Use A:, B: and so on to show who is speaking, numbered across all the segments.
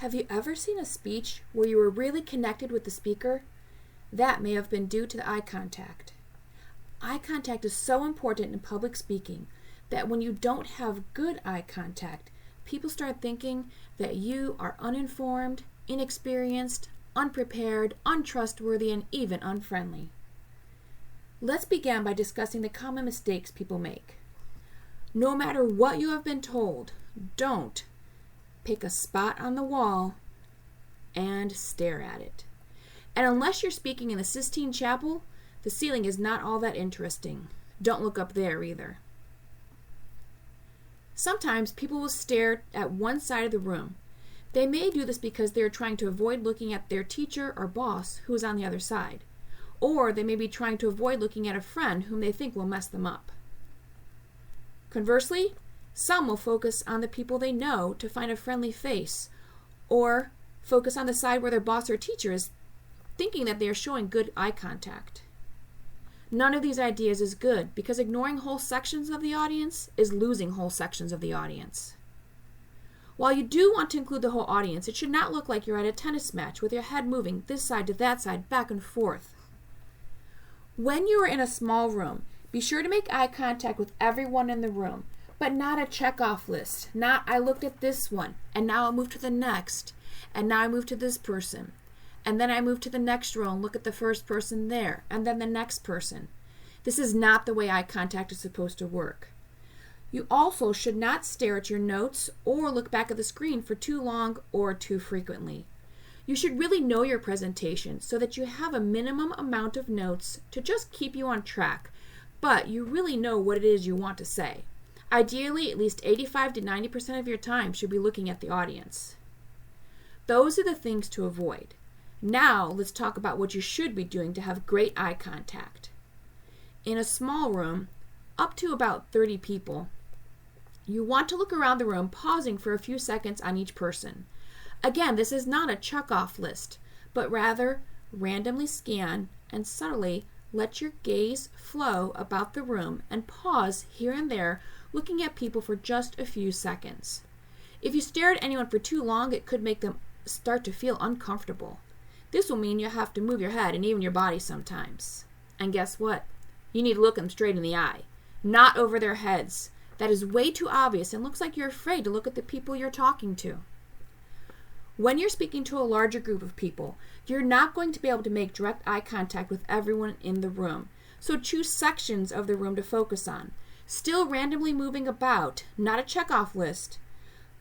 A: Have you ever seen a speech where you were really connected with the speaker? That may have been due to the eye contact. Eye contact is so important in public speaking that when you don't have good eye contact, people start thinking that you are uninformed, inexperienced, unprepared, untrustworthy, and even unfriendly. Let's begin by discussing the common mistakes people make. No matter what you have been told, don't pick a spot on the wall and stare at it. And unless you're speaking in the Sistine Chapel, the ceiling is not all that interesting. Don't look up there either. Sometimes people will stare at one side of the room. They may do this because they are trying to avoid looking at their teacher or boss who is on the other side. Or they may be trying to avoid looking at a friend whom they think will mess them up. Conversely, some will focus on the people they know to find a friendly face, or focus on the side where their boss or teacher is, thinking that they are showing good eye contact. None of these ideas is good because ignoring whole sections of the audience is losing whole sections of the audience. While you do want to include the whole audience, it should not look like you're at a tennis match with your head moving this side to that side, back and forth. When you are in a small room, be sure to make eye contact with everyone in the room, but not a check-off list. Not, I looked at this one, and now I'll move to the next, and now I move to this person. And then I move to the next row and look at the first person there, and then the next person. This is not the way eye contact is supposed to work. You also should not stare at your notes or look back at the screen for too long or too frequently. You should really know your presentation so that you have a minimum amount of notes to just keep you on track, but you really know what it is you want to say. Ideally, at least 85 to 90% of your time should be looking at the audience. Those are the things to avoid. Now, let's talk about what you should be doing to have great eye contact. In a small room, up to about 30 people, you want to look around the room, pausing for a few seconds on each person. Again, this is not a check-off list, but rather randomly scan and subtly let your gaze flow about the room and pause here and there, looking at people for just a few seconds. If you stare at anyone for too long, it could make them start to feel uncomfortable. This will mean you have to move your head and even your body sometimes. And guess what? You need to look them straight in the eye, not over their heads. That is way too obvious and looks like you're afraid to look at the people you're talking to. When you're speaking to a larger group of people, you're not going to be able to make direct eye contact with everyone in the room. So choose sections of the room to focus on. Still randomly moving about, not a check-off list.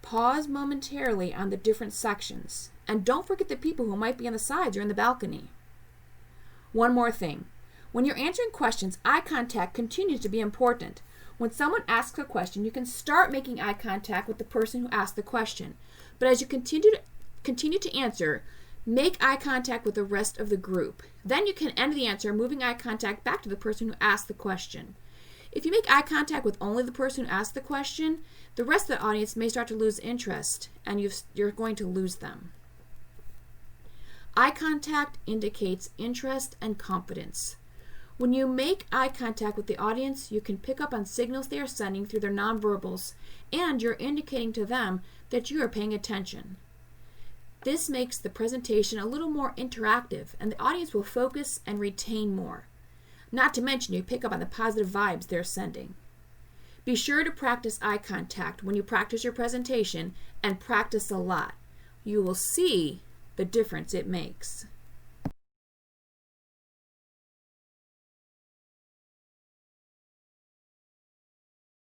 A: Pause momentarily on the different sections. And don't forget the people who might be on the sides or in the balcony. One more thing. When you're answering questions, eye contact continues to be important. When someone asks a question, you can start making eye contact with the person who asked the question. But as you continue to answer, make eye contact with the rest of the group. Then you can end the answer moving eye contact back to the person who asked the question. If you make eye contact with only the person who asked the question, the rest of the audience may start to lose interest, and you're going to lose them. Eye contact indicates interest and confidence. When you make eye contact with the audience, you can pick up on signals they are sending through their nonverbals, and you're indicating to them that you are paying attention. This makes the presentation a little more interactive, and the audience will focus and retain more. Not to mention, you pick up on the positive vibes they're sending. Be sure to practice eye contact when you practice your presentation, and practice a lot. You will see the difference it makes.